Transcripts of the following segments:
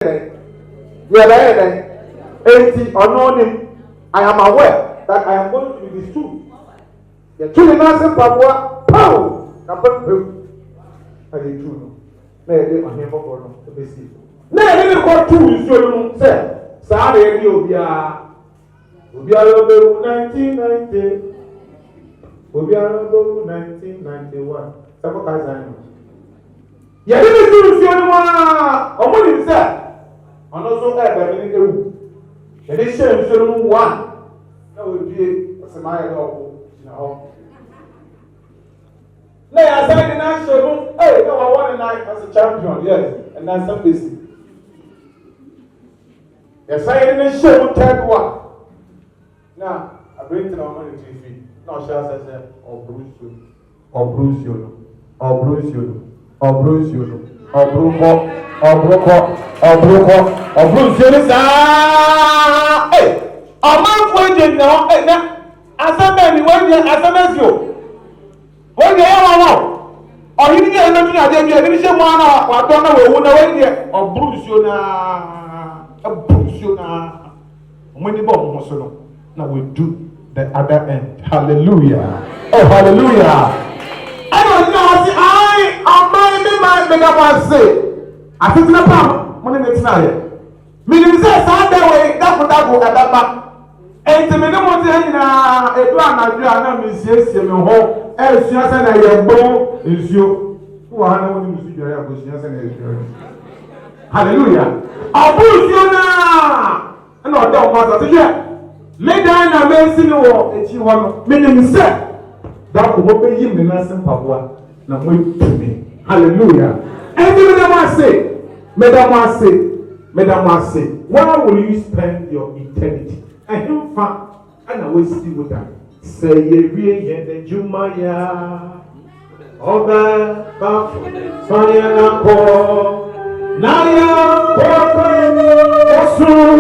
I am aware that I am going to be this too. The two in us in Papua, pow! I did two. Nay, on him for the basic. Nay, I didn't go two, you say. Sorry, you'll be a 1990. We'll be 1991. Several times. Yeah, this is the only one. I'm going to say. And also, Abebrese. And this is the one. That would be a semi dog. Nay, I said the national. Hey, no, I won a night as a champion. Yes, and that's some busy. Yes, I didn't show third one. Now, I bring to the money to you. No, she says, or bruise you, or bruise you, or bruise you, or bruise you, or bruise you. Hey, a man waiting now, as a man, as a message. When you are or you get nothing, I didn't say one or don't know when I went or bruise you now, a bruise you now. When the bomb was so, now we do. The other end. Hallelujah. Oh, hallelujah. I don't know. I Bediako say. I think the palm. Money next night. Meaning say Sunday way. That go at that back. And the minimum thing na a plan I do. I know Miss me home. Else you say na your bone is you. Who are no one to see your question? Hallelujah. Abuse you na. And no doubt matter. Yeah. Lay down and amazing war, and you want me said that will obey him in Assin Papua. Now wait to me. Hallelujah. And Madam I say, where will you spend your eternity? And in fact, and I will see with that. Say ye read the Jumaya. Oba Baf Fire Paul Naya Osu.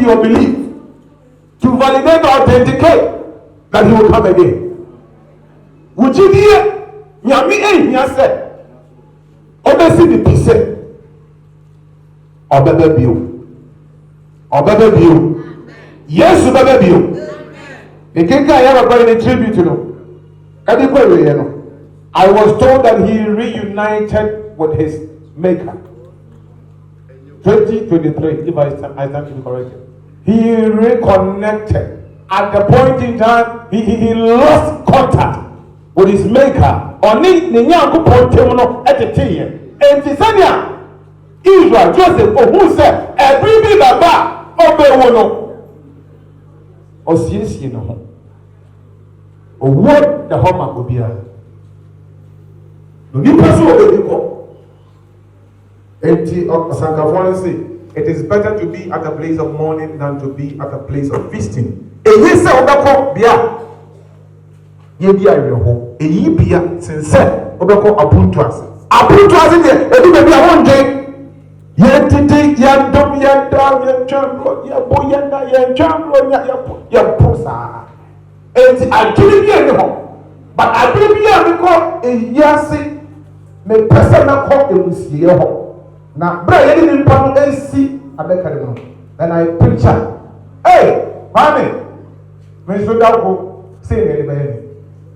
Your belief to validate or authenticate that he will come again. Would you hear? Yami said, obviously the peace or better view. Yes, better view. The king I ever got in a tribute to him. I was told that he reunited with his maker. 2023, if I stand to be corrected. He reconnected. At the point in time, he lost contact with his maker. Oni ninyanku pontemuno etetiye. Enti sanya Israel Joseph who said every baba obewono. Osiesie no ho. What the homa obia. No ni person obediko. Enti Sankafone say it is better to be at a place of mourning than to be at a place of feasting. Eyi se obeko bia. Ye bia reho. Eyi bia sense obeko apuntu ase. Apuntu ase de ebi be bia wonje. Ye titi ya dom ya da ya chamro ya boyenda ya chamro ya posa. Enti adwiri bia ne ho. But adwiri bia me ko eyase me pese na ko emusie ho. Now, brother, you didn't put AC. I beg you. Then I picture. Hey, mommy, when you go, say anybody,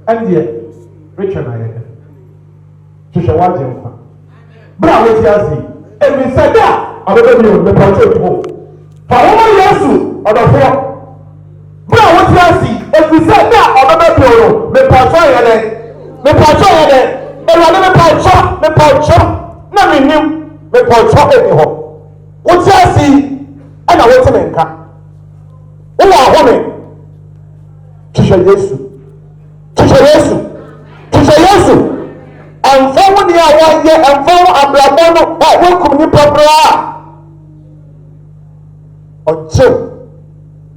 and yet, Richard, I to show what you want. Brother, what you see? And we said that Abebrese me pacho to. For one yesu odofo. Bra what you see, if you say that Abebrese me pacho yede. Me pacho yede. Ewade me pacho. Na me nim me pacho e ho. What you see, and I want to nka. Wo wa ho me. Tisha Yesu. And for the hour, and for Abraham, I welcome you, Papa. Or Joe,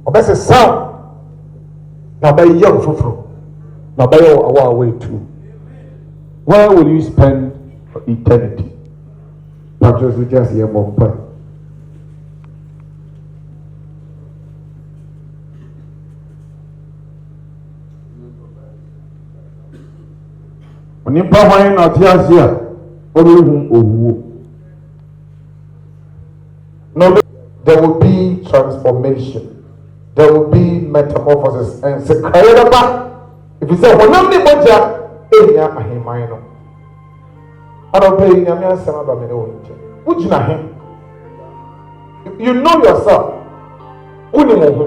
or best a son. Now, by young Fufu, now by our way too. Where will you spend eternity? Not just your mom. Nipa hwan na ɔte ase a ɔbɛhu owuo. No, there will be transformation, there will be metamorphosis, and sekrayaba. If you say honam ne bɔgya enya aheman no, adɔpɛ yi nyame asɛm aba me ne wo nkyɛn. Wogyina he, you know yourself. Wonim wo ho.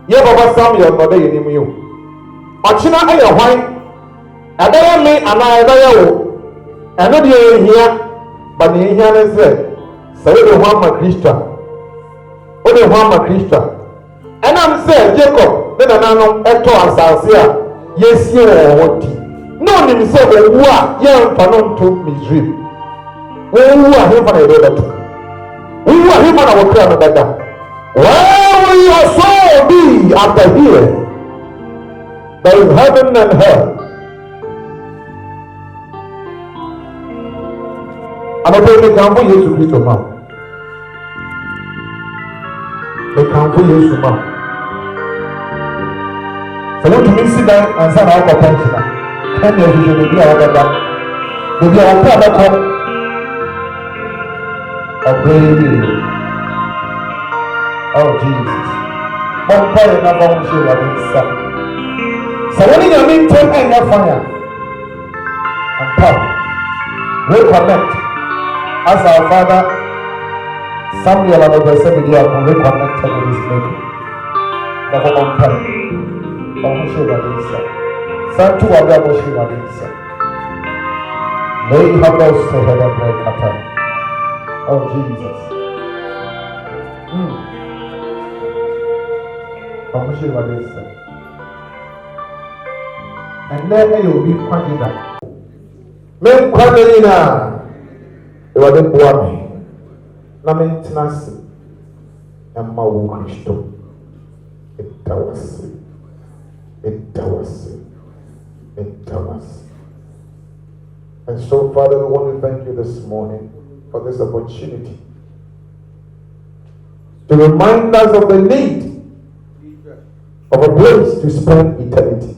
Yɛ baba sam yɛ ɔnɔdɛ yɛ nim yo. Ɔkyena ɛyɛ hwan. Adaya me ana adaya wo eno de ehia ba ne ehia ne se de ho ama Kristo o de ho ama Kristo enam se Jacob ne nana no eto asase a yesie wo di no nim se wo a ye mfa no nto Misraim wo a he fa na ebe to wo a he fa na wo kra no beda where will your soul be after here? There is heaven and hell. Abebrese kan fo Yesu Kristo ma. Me kan fo Yesu ma. Sele to me sit down and say na ko pension. Kan ye huje ne bi a wada. Ne bi a wada ba ko. Abebrese. Oh Jesus. Mon pray na ba mo se la bisa. Sele ni nyame ntem en na fanya. And power. Reconnect. As our father Samuel and Abebrese Bediako reconnected with his maker. The whole time. May you have those to head and break at time. Oh Jesus. And then you will be quite that. Men quite Ewade boa me na mentena se emma wo Kristo etawase. And so Father, we want to thank you this morning for this opportunity to remind us of the need of a place to spend eternity,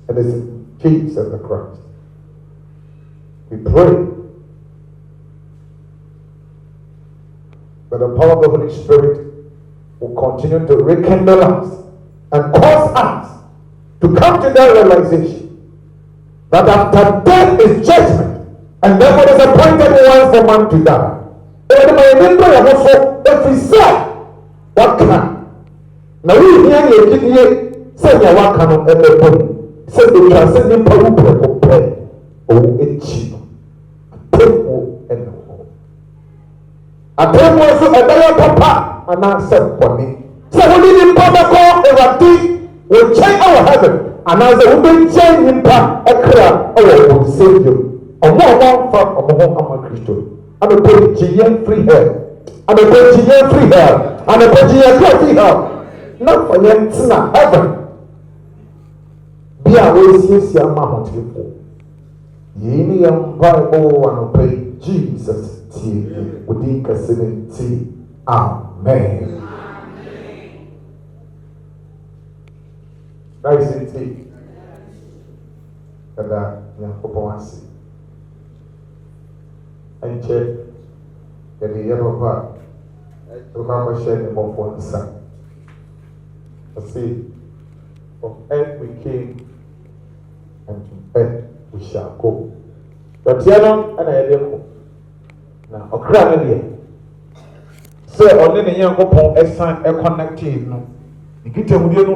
and it's in Jesus the Christ. We pray that the power of the Holy Spirit will continue to rekindle us and cause us to come to that realization that after death is judgment, and therefore there's appointed one for man to die. If we say, what can? Now we hear you say, what can on every body? Say the transcending power of prayer, oh, it's cheap, painful, and I tell you, so a better papa, and I said for me. So we need Papa call a will change our heaven, and as a woman change him, a cry, oh, save you. A more from a home Christian. I'm a Belgian free hair. I'm a Belgian free hair. I'm a Belgian free hair. Not for them, heaven. Be away, see, I'm not here. Ye am Bible and obey Jesus. Within Cassidy. Amen. That is it. That Yakoponsi. And check the yellow part. To have a share of one son. See, from earth we came, and to earth we shall go. But Tiano and I now, a crown here. sɛ ɔne ne Nyankopɔn ɛsan ɛconnected no ekita mu die no